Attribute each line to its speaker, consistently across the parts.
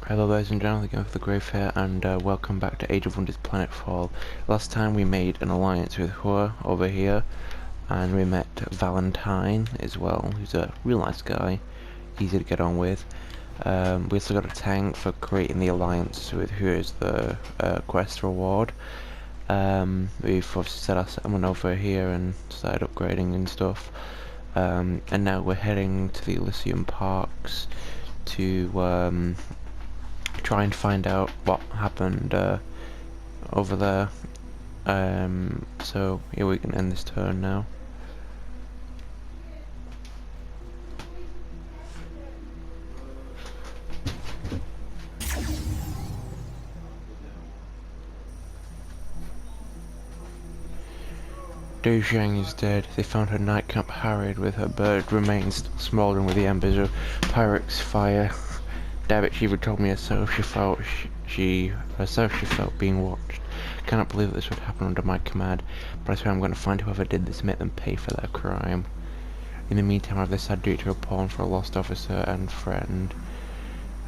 Speaker 1: Hello ladies and gentlemen, again for the Grave here, and welcome back to Age of Wonders Planetfall. Last time we made an alliance with Hua over here, and we met Valentine as well, who's a real nice guy, easy to get on with. We also got a tank for creating the alliance with who is the quest reward. We've obviously set our settlement over here and started upgrading and stuff. And now we're heading to the Elysium Parks to try and find out what happened over there. So yeah, we can end this turn now. Jiang is dead. They found her nightcap harried with her bird remains still smouldering with the embers of Pyrrhus fire. Damn it, she even told me herself she felt being watched. Cannot believe that this would happen under my command, but I swear I'm going to find whoever did this and make them pay for their crime. In the meantime, I have this sad duty to upon for a lost officer and friend.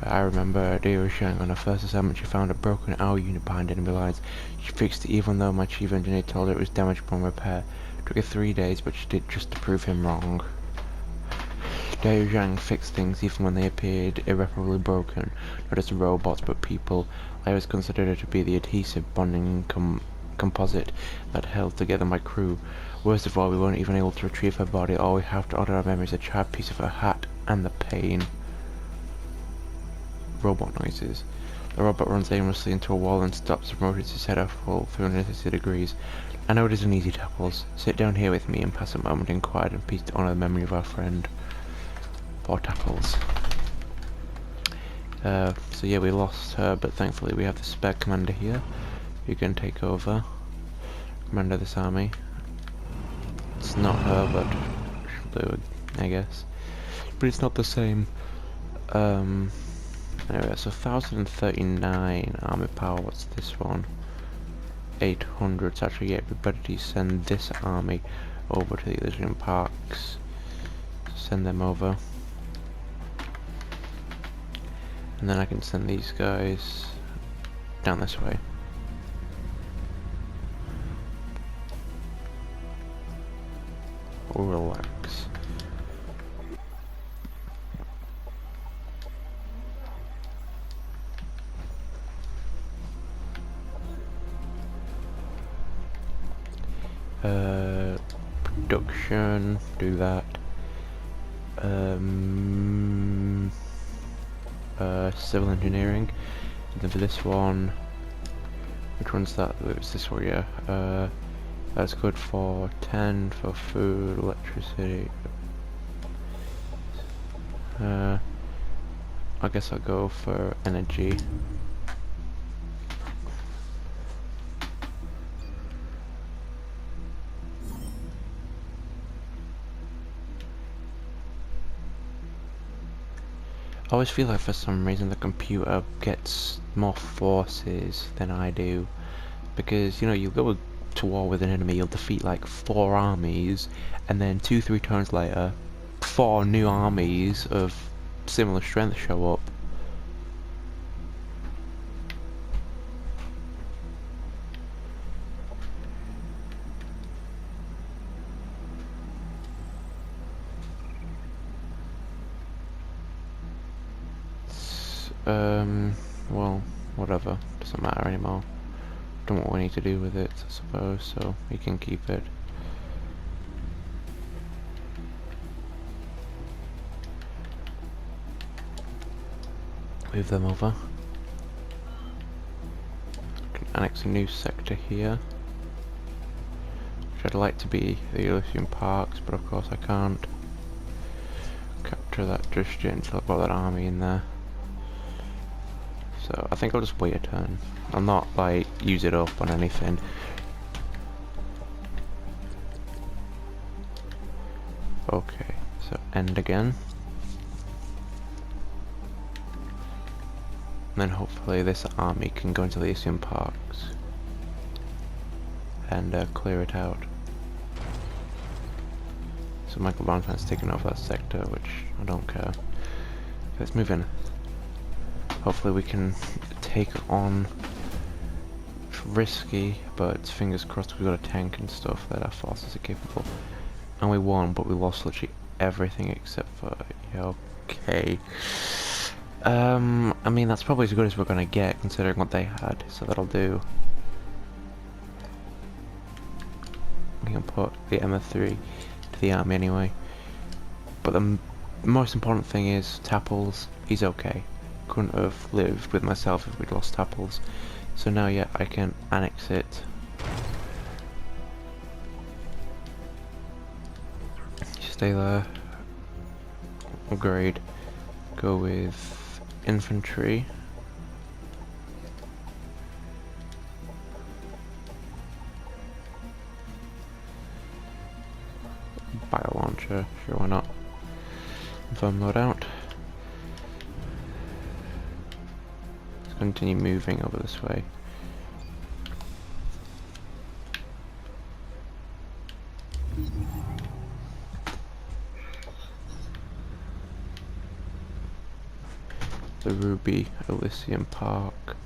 Speaker 1: I remember dear Jiang on her first assignment. She found a broken hour unit behind enemy lines. She fixed it even though my chief engineer told her it was damaged beyond repair. It took her 3 days, but she did just to prove him wrong. Jiang fixed things even when they appeared irreparably broken, not just robots but people. I always considered her to be the adhesive bonding composite that held together my crew. Worst of all, we weren't even able to retrieve her body. All we have to honor our memory is a charred piece of her hat and the pain. Robot noises. The robot runs aimlessly into a wall and stops and rotates his head a full 360 degrees. I know it isn't easy, Tackles. Sit down here with me and pass a moment in quiet and peace to honor the memory of our friend. Poor Tackles. So yeah, we lost her, but thankfully we have the spare commander here who can take over. Commander this army. It's not her, but she'll do it, I guess. But it's not the same. Anyway, so 1039 army power. What's this one? 800. So actually, yeah, it'd be better to send this army over to the Elysium Parks. Send them over. And then I can send these guys down this way. Or relax. Production, do that. Civil engineering, and then for this one, which one's that? It's this one, yeah. That's good for 10 for food, electricity. I guess I'll go for energy. I always feel like for some reason the computer gets more forces than I do, because you know, you go to war with an enemy, you'll defeat like 4 armies, and then 2-3 turns later 4 new armies of similar strength show up. Well, whatever, doesn't matter anymore. Don't know what we need to do with it, I suppose, so we can keep it. Move them over. Can annex a new sector here, which I'd like to be the Elysium Parks, but of course I can't capture that just yet until I've got that army in there. So I think I'll just wait a turn. I'll not like use it up on anything. Okay, so end again. And then hopefully this army can go into the Elysium Parks and clear it out. So Michael Valentine's taken over that sector, which I don't care. Let's move in. Hopefully we can take on. Risky, but fingers crossed we've got a tank and stuff that our forces are capable. And we won, but we lost literally everything except for... yeah, okay. I mean, that's probably as good as we're gonna get, considering what they had, so that'll do. We can put the MF3 to the army anyway. But the most important thing is, Tapples, he's okay. Couldn't have lived with myself if we'd lost Tapples. So now, yeah, I can annex it. Stay there. Upgrade. Go with infantry. Bio launcher, sure, why not? Confirm loadout. Let's continue moving over this way. The Ruby Elysium Park.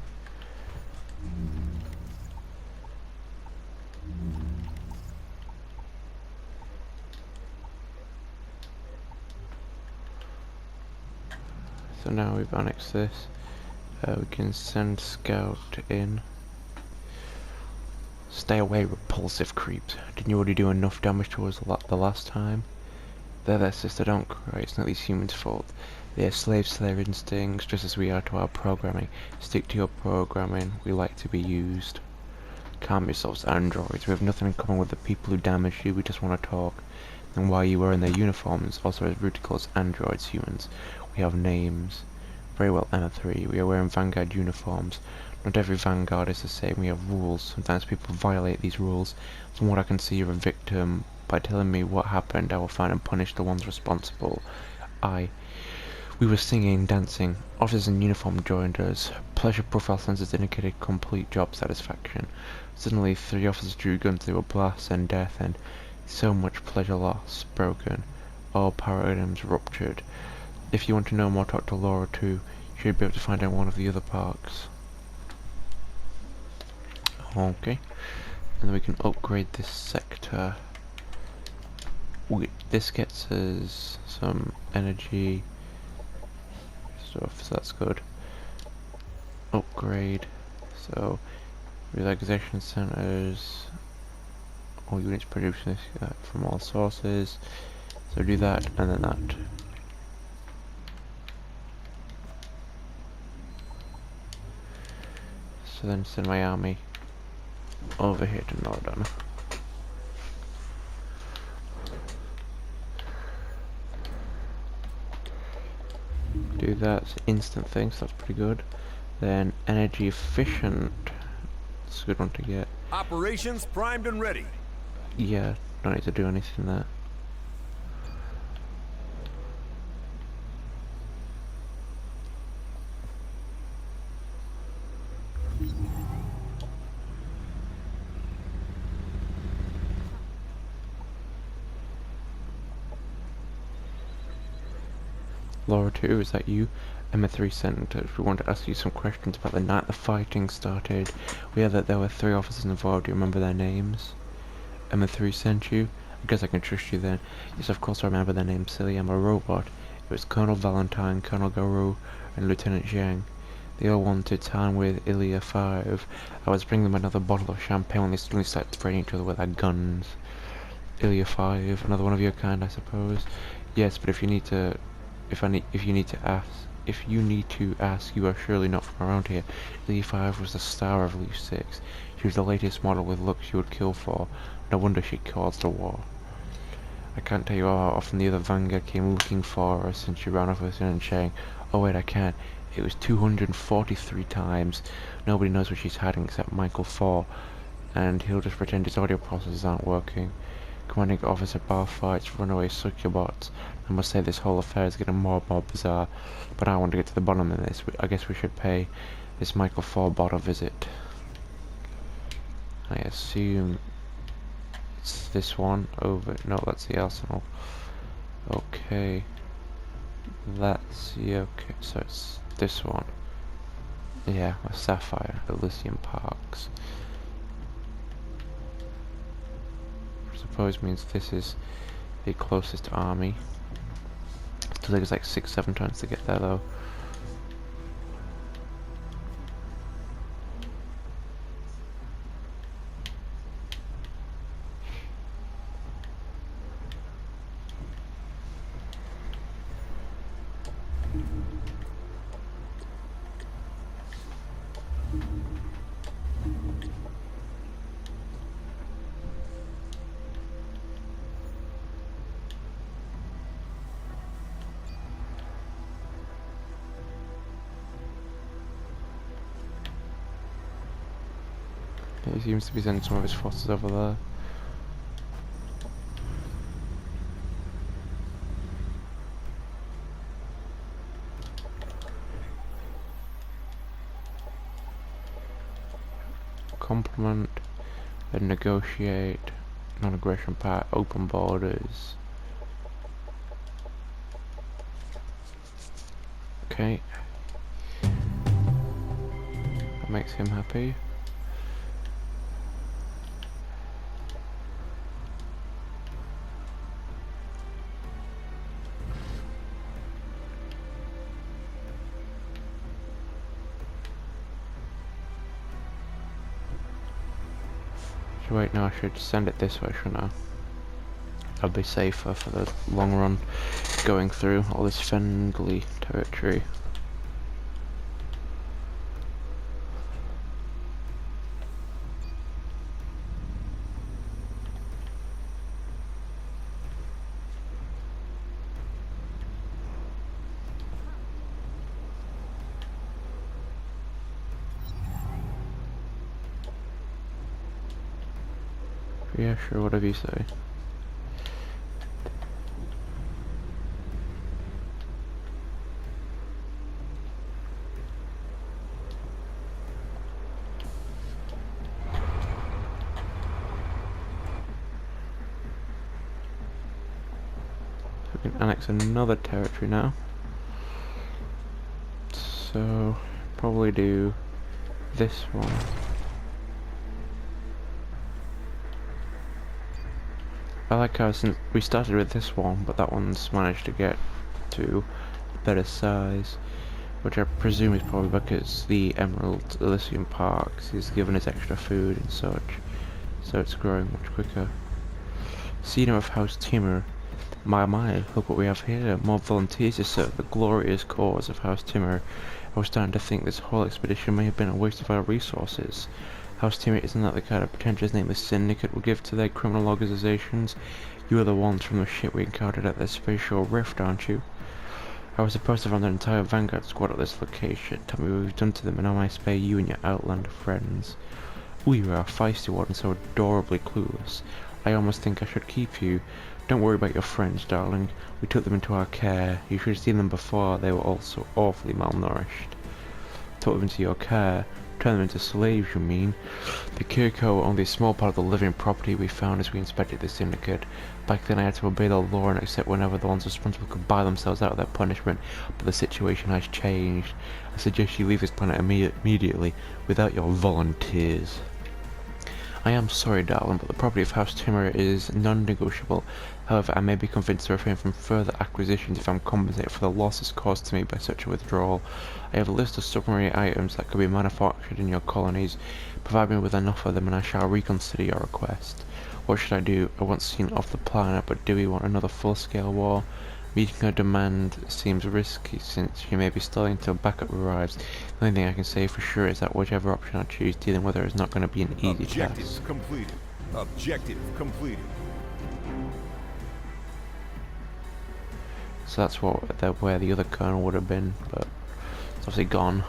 Speaker 1: So now we've annexed this. We can send Scout in. Stay away, repulsive creeps. Didn't you already do enough damage to us the last time? They're their sister, don't cry. It's not these humans' fault. They are slaves to their instincts, just as we are to our programming. Stick to your programming. We like to be used. Calm yourselves, androids. We have nothing in common with the people who damaged you. We just want to talk. And while you were in their uniforms, also as rutical as androids, humans, we have names. Very well, Emma3. We are wearing Vanguard uniforms. Not every Vanguard is the same. We have rules. Sometimes people violate these rules. From what I can see, you're a victim. By telling me what happened, I will find and punish the ones responsible. We were singing, dancing. Officers in uniform joined us. Pleasure profile sensors indicated complete job satisfaction. Suddenly, 3 officers drew guns. They were blasts and death, and so much pleasure lost, broken. All paradigms ruptured. If you want to know more, talk to Laura too. You should be able to find out one of the other parks. Okay. And then we can upgrade this sector. This gets us some energy stuff, so that's good. Upgrade. So, relaxation centers. All units produce this from all sources. So do that, and then that. So then send my army over here to Norden. Do that, it's instant thing, so that's pretty good. Then energy efficient. It's a good one to get.
Speaker 2: Operations primed and ready.
Speaker 1: Yeah, don't need to do anything there. Laura 2, is that you? Emma 3 sent us. We want to ask you some questions about the night the fighting started. We heard that there were 3 officers involved. Do you remember their names? Emma 3 sent you? I guess I can trust you then. Yes, of course I remember their names, silly. I'm a robot. It was Colonel Valentine, Colonel Garou, and Lieutenant Jiang. They all wanted time with Ilya 5. I was bringing them another bottle of champagne when they suddenly started spraying each other with their guns. Ilya 5, another one of your kind, I suppose. Yes, but if you need to ask, you are surely not from around here. Ilya 5 was the star of Leaf 6. She was the latest model with looks you would kill for. No wonder she caused a war. I can't tell you how often the other Vanguard came looking for her since she ran off with Lieutenant Jiang. Oh wait, I can. It was 243 times. Nobody knows where she's hiding except Michael 4. And he'll just pretend his audio processors aren't working. Commanding officer bar fights, runaway succubots. I must say this whole affair is getting more and more bizarre. But I want to get to the bottom of this. I guess we should pay this Michael 4 bot a visit. I assume it's this one over. No, that's the arsenal. Okay. That's the okay. So it's this one. Yeah, a sapphire, Elysium Parks. I suppose means this is the closest army. Still takes like 6-7 turns to get there though. He seems to be sending some of his forces over there. Compliment and negotiate, non-aggression pact, open borders. Okay. That makes him happy. Wait, no, I should send it this way, shouldn't I? That'll be safer for the long run, going through all this Fengli territory. Yeah, sure, whatever you say. We can annex another territory now. So, probably do this one. I like how since we started with this one, but that one's managed to get to better size, which I presume is probably because the Emerald Elysium Parks is giving us extra food and such, so it's growing much quicker. Senior of House Timur. My, look what we have here. More volunteers to serve the glorious cause of House Timur. I was starting to think this whole expedition may have been a waste of our resources. House Timur isn't that the kind of pretentious name the Syndicate would give to their criminal organizations? You are the ones from the ship we encountered at the spatial rift, aren't you? I was supposed to run an entire Vanguard squad at this location. Tell me what we've done to them and I might spare you and your Outlander friends. Ooh, you are a feisty one and so adorably clueless. I almost think I should keep you. Don't worry about your friends, darling. We took them into our care. You should have seen them before. They were all so awfully malnourished. Took them into your care. Turn them into slaves, you mean? The Kiriko were only a small part of the living property we found as we inspected the Syndicate. Back then I had to obey the law and accept whenever the ones responsible could buy themselves out of their punishment, but the situation has changed. I suggest you leave this planet immediately, without your volunteers. I am sorry, darling, but the property of House Timur is non-negotiable. However, I may be convinced to refrain from further acquisitions if I'm compensated for the losses caused to me by such a withdrawal. I have a list of submarine items that could be manufactured in your colonies. Provide me with enough of them and I shall reconsider your request. What should I do? I want seen off the planet, but do we want another full-scale war? Meeting her demand seems risky since she may be stalling until backup arrives. The only thing I can say for sure is that whichever option I choose, dealing with her is not going to be an easy task.
Speaker 2: Objective completed. Objective completed.
Speaker 1: So that's where the other colonel would have been, but it's obviously gone.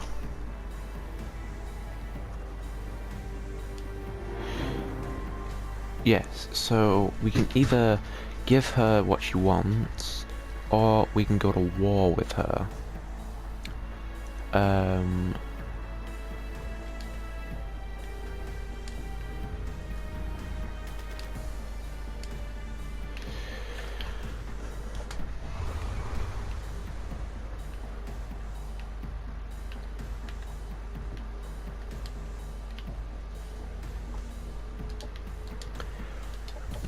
Speaker 1: Yes, so we can either give her what she wants, or we can go to war with her.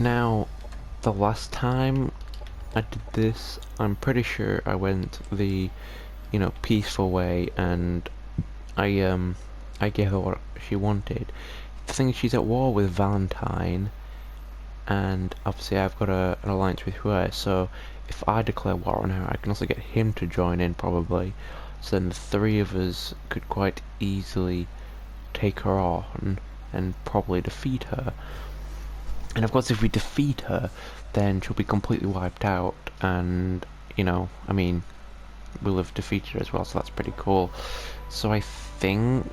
Speaker 1: Now, the last time I did this, I'm pretty sure I went the, peaceful way, and I gave her what she wanted. The thing is, she's at war with Valentine, and obviously I've got an alliance with her, so if I declare war on her, I can also get him to join in, probably. So then the three of us could quite easily take her on, and probably defeat her. And of course, if we defeat her, then she'll be completely wiped out, and, I mean, we'll have defeated her as well, so that's pretty cool. So I think,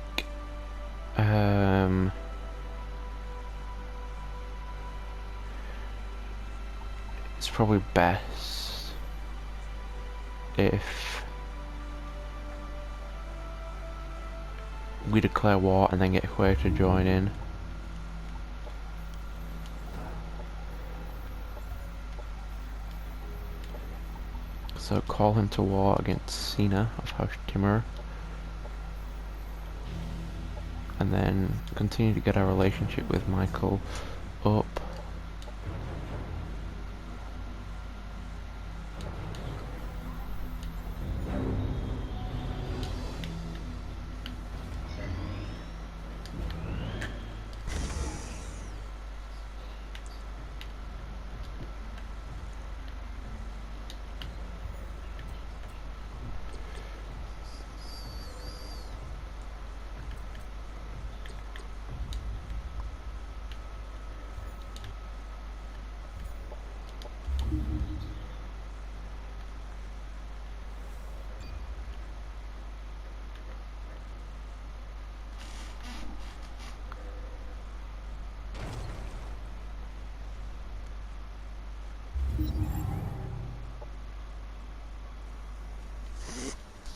Speaker 1: it's probably best if we declare war and then get Hui to join in. So call him to war against Sina of House Timur, and then continue to get our relationship with Michael up.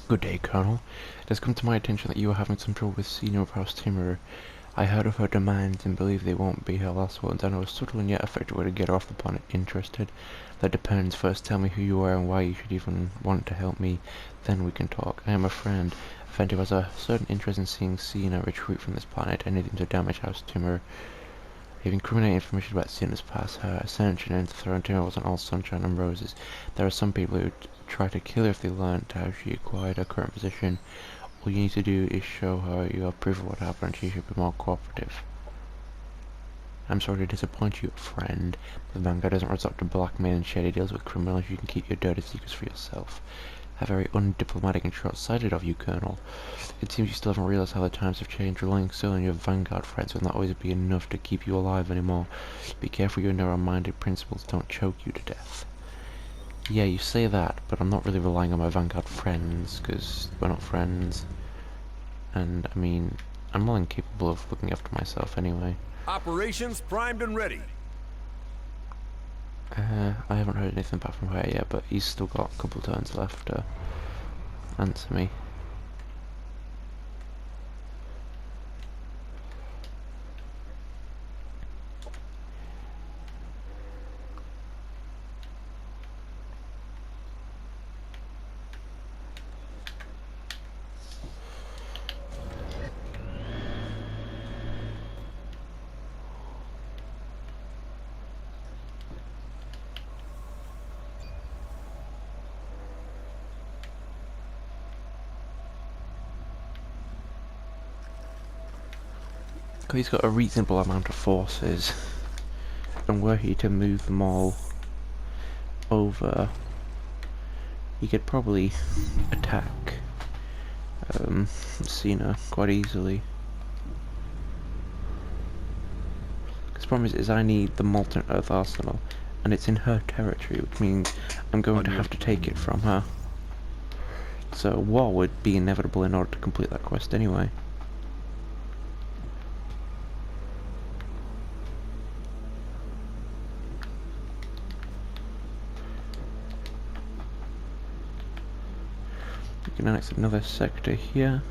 Speaker 1: Good day, Colonel. It has come to my attention that you are having some trouble with Senior of House Timur. I heard of her demands and believe they won't be her last ones. I know a subtle and yet effective way to get her off the planet. Interested? That depends. First tell me who you are and why you should even want to help me. Then we can talk. I am a friend who has a certain interest in seeing Sina retreat from this planet, anything to damage House Timur. If incriminating information about Sina's past, her ascension into the throne Timur wasn't all sunshine and roses. There are some people who try to kill her if they learned how she acquired her current position. All you need to do is show her you have proof of what happened, and she should be more cooperative. I'm sorry to disappoint you, friend, but the Vanguard doesn't resort to blackmail and shady deals with criminals. You can keep your dirty secrets for yourself. How very undiplomatic and short-sighted of you, Colonel. It seems you still haven't realized how the times have changed. Relying solely on your Vanguard friends will not always be enough to keep you alive anymore. Be careful your narrow-minded principles don't choke you to death. Yeah, you say that, but I'm not really relying on my Vanguard friends, because we're not friends. And, I mean, I'm more than capable of looking after myself anyway.
Speaker 2: Operations primed and ready.
Speaker 1: I haven't heard anything back from her yet, but he's still got a couple turns left to answer me. He's got a reasonable amount of forces, and were he to move them all over, he could probably attack Cena quite easily. The problem is I need the Molten Earth Arsenal, and it's in her territory, which means I'm going to have to take it from her. So war would be inevitable in order to complete that quest anyway. We can annex another sector here.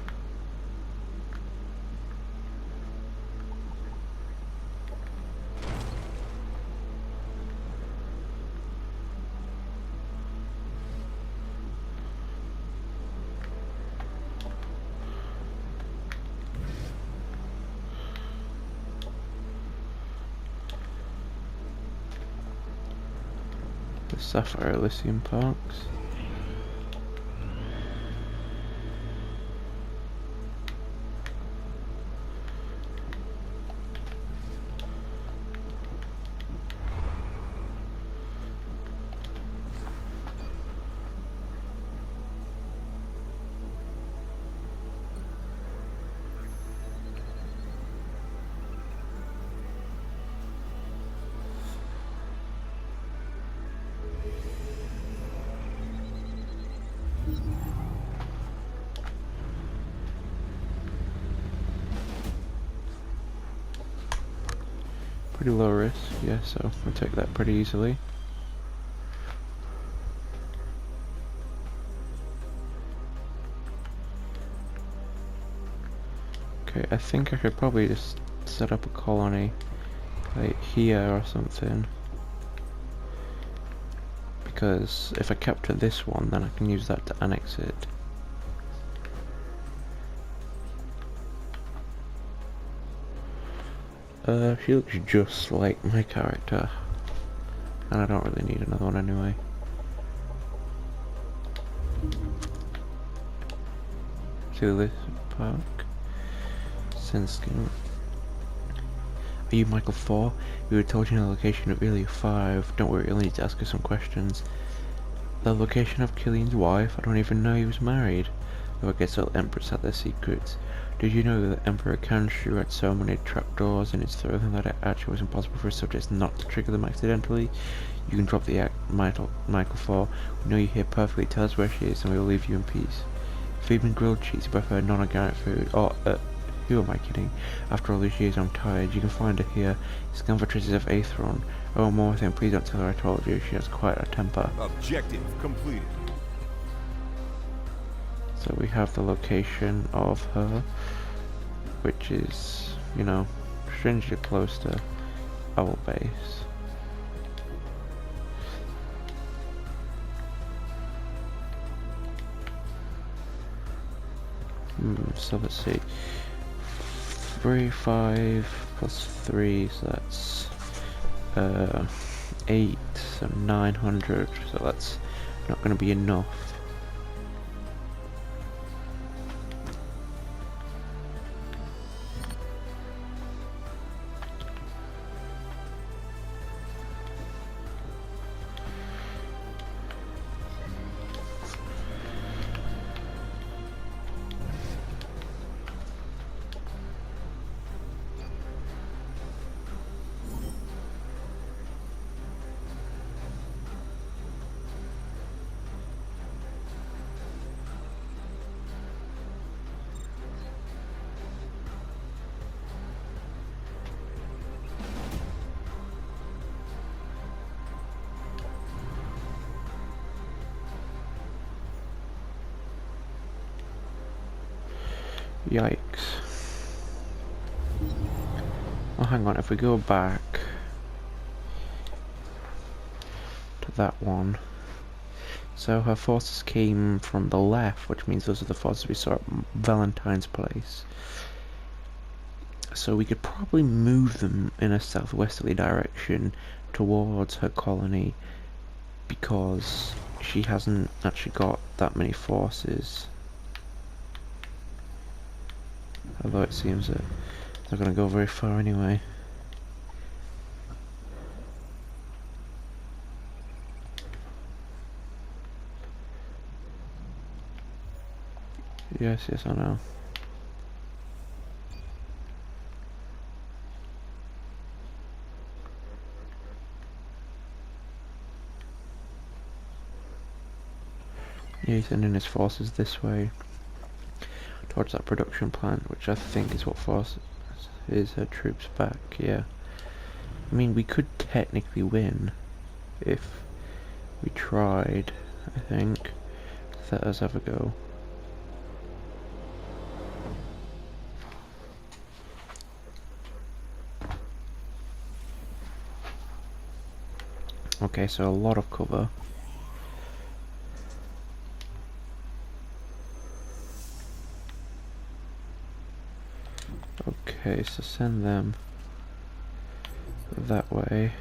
Speaker 1: The Sapphire Elysium Parks. Pretty low risk, yeah, so we'll take that pretty easily. Okay, I think I could probably just set up a colony like here or something. Because if I capture this one, then I can use that to annex it. She looks just like my character. And I don't really need another one anyway. See this park? Skin. Are you Michael 4? We were told you in the location of Ilya 5. Don't worry, you'll need to ask us some questions. The location of Killian's wife? I don't even know he was married. Though I guess all emperors have their secrets. Did you know that Emperor Kanshu had so many trapdoors in his throne that it actually was impossible for his subjects not to trigger them accidentally? You can drop the act, Michael 4. We know you're here perfectly. Tell us where she is and we will leave you in peace. Feed me grilled cheese, you prefer non-organic food. Who am I kidding? After all these years I'm tired. You can find her here. Scan for traces of Aethron. Oh, one more thing, please don't tell her I told you. She has quite a temper.
Speaker 2: Objective completed.
Speaker 1: So we have the location of her, which is, you know, strangely close to our base. So let's see. 3, 5 plus 3, so that's 8, so 900, so that's not going to be enough. Yikes. Oh, hang on, if we go back to that one. So her forces came from the left, which means those are the forces we saw at Valentine's place. So we could probably move them in a southwesterly direction towards her colony, because she hasn't actually got that many forces. Although it seems that they're going to go very far anyway. Yes, I know. Yeah, he's sending his forces this way towards that production plant, which I think is what forces her troops back. Yeah, I mean, we could technically win if we tried. I think. Let us have a go. Okay, so a lot of cover. Okay, so send them that way.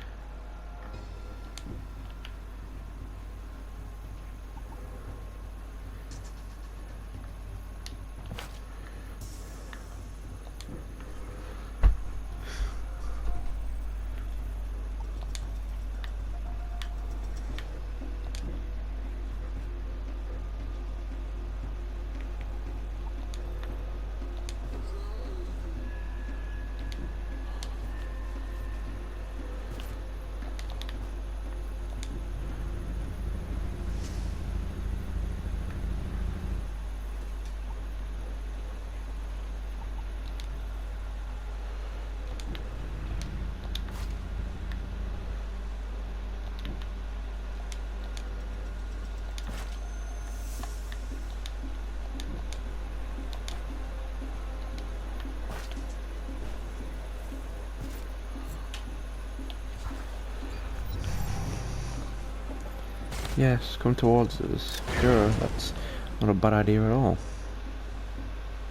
Speaker 1: Yes, come towards us. Sure, that's not a bad idea at all.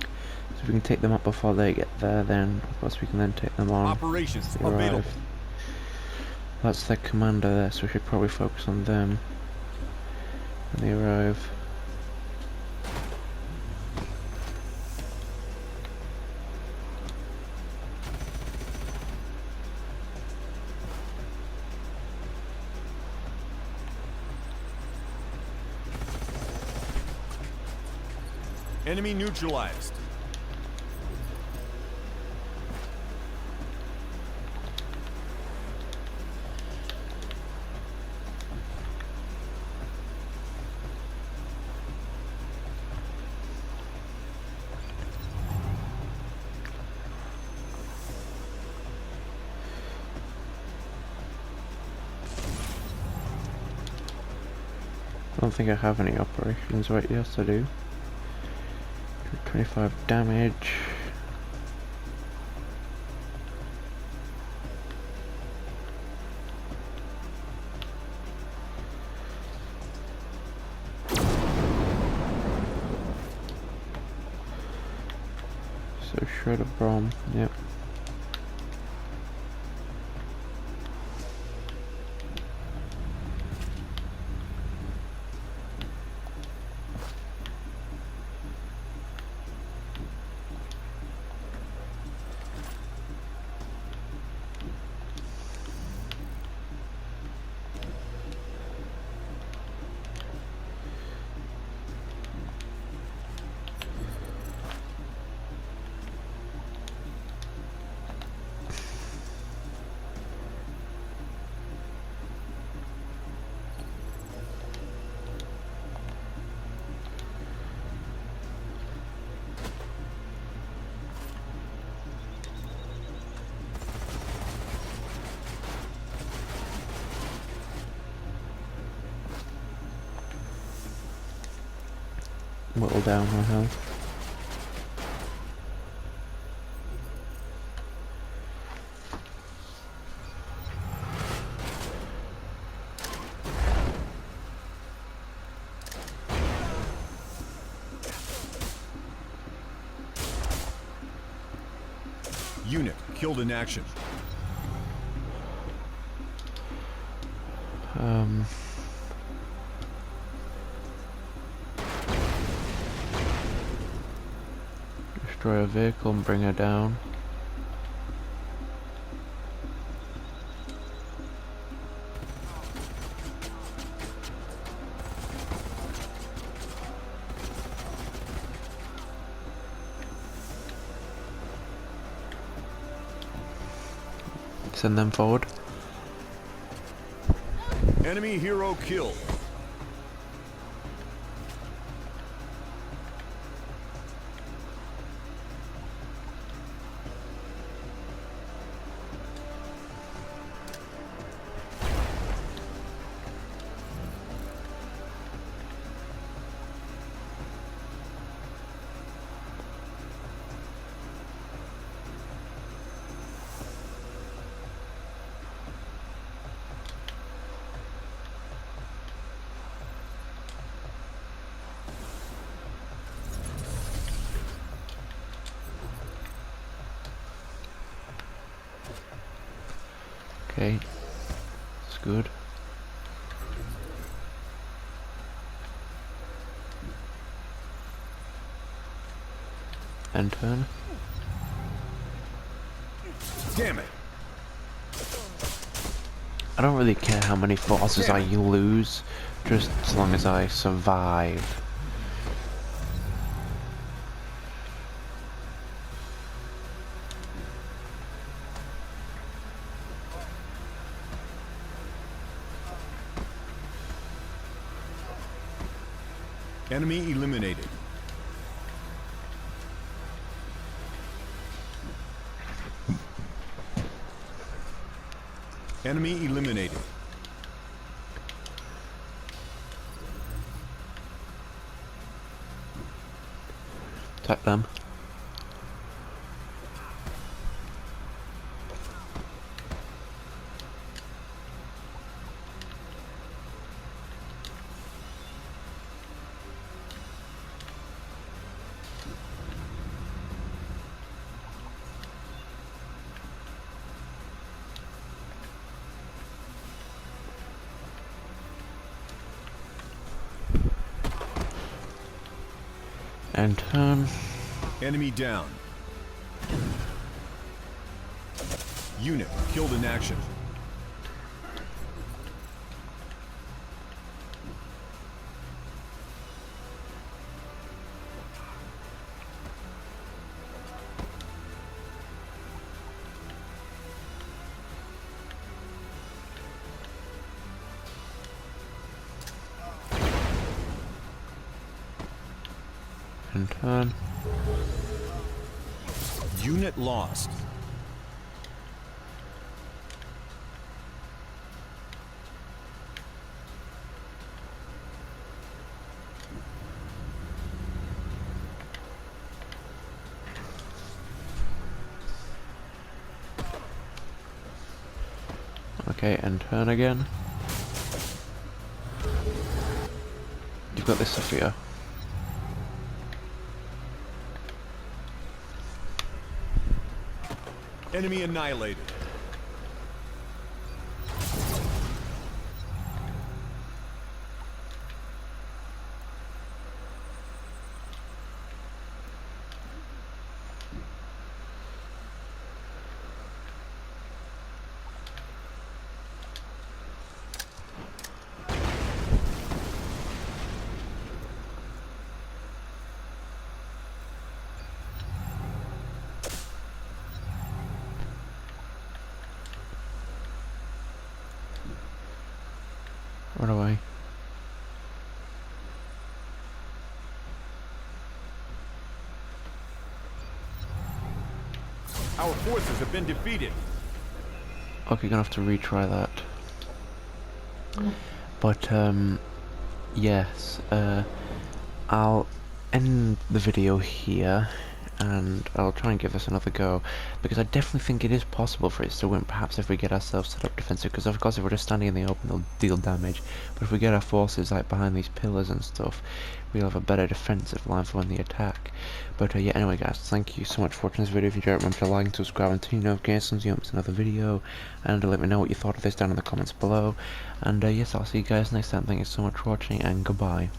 Speaker 1: So if we can take them up before they get there, then of course we can then take them on.
Speaker 2: Operations
Speaker 1: They arrive.
Speaker 2: available.
Speaker 1: That's their commander there, so we should probably focus on them when they arrive.
Speaker 2: Enemy neutralized.
Speaker 1: I don't think I have any operations, right? Yes, I do. 25 damage. So shred of bomb, yep. Whittle down my health.
Speaker 2: Unit killed in action.
Speaker 1: Destroy a vehicle and bring her down. Send them forward.
Speaker 2: Enemy hero killed.
Speaker 1: Okay, that's good. End turn.
Speaker 2: Damn it.
Speaker 1: I don't really care how many forces I lose, just as long as I survive.
Speaker 2: Enemy eliminated. Enemy eliminated.
Speaker 1: Attack them. And turn.
Speaker 2: Enemy down. Unit killed in action.
Speaker 1: And turn.
Speaker 2: Unit lost.
Speaker 1: Okay, and turn again. You've got this, Sophia.
Speaker 2: Enemy annihilated.
Speaker 1: Run away.
Speaker 2: Our forces have been defeated.
Speaker 1: Okay, gonna have to retry that. But, yes, I'll end the video here, and I'll try and give this another go, because I definitely think it is possible for it to win, perhaps if we get ourselves set up defensive, because of course if we're just standing in the open they'll deal damage, but if we get our forces like behind these pillars and stuff, we'll have a better defensive line for when they attack. But yeah, anyway guys, thank you so much for watching this video. If you don't, remember to like and subscribe and turn your notifications so you don't miss another video, and let me know what you thought of this down in the comments below, and yes, I'll see you guys next time. Thank you so much for watching, and goodbye.